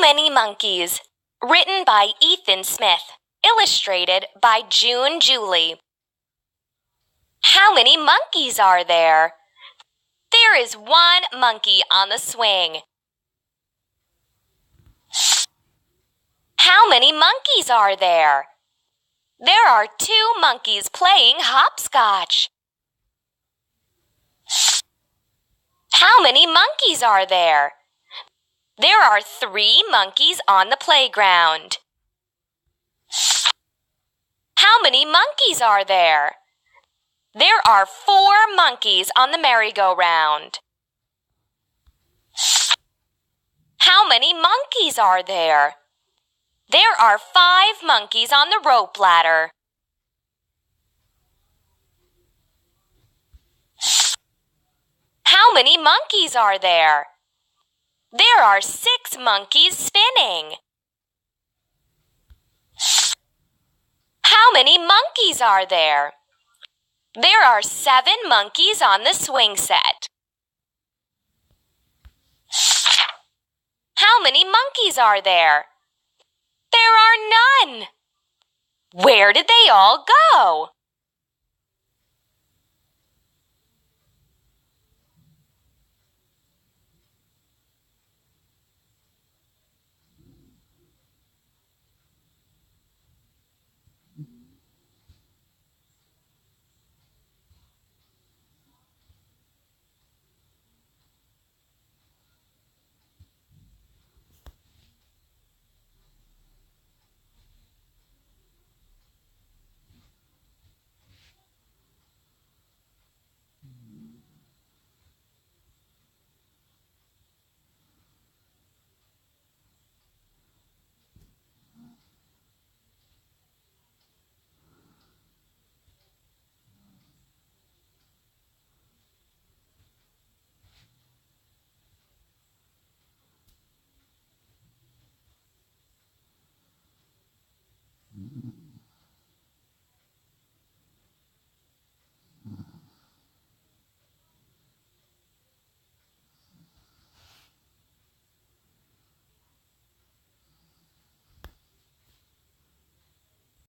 Many Monkeys? Written by Ethan Smith. Illustrated by June Julie. How many monkeys are there? There is one monkey on the swing. How many monkeys are there? There are two monkeys playing hopscotch. How many monkeys are there? There are three monkeys on the playground. How many monkeys are there? There are four monkeys on the merry-go-round. How many monkeys are there? There are five monkeys on the rope ladder. How many monkeys are there? There are six monkeys spinning. How many monkeys are there? There are seven monkeys on the swing set. How many monkeys are there? There are none. Where did they all go?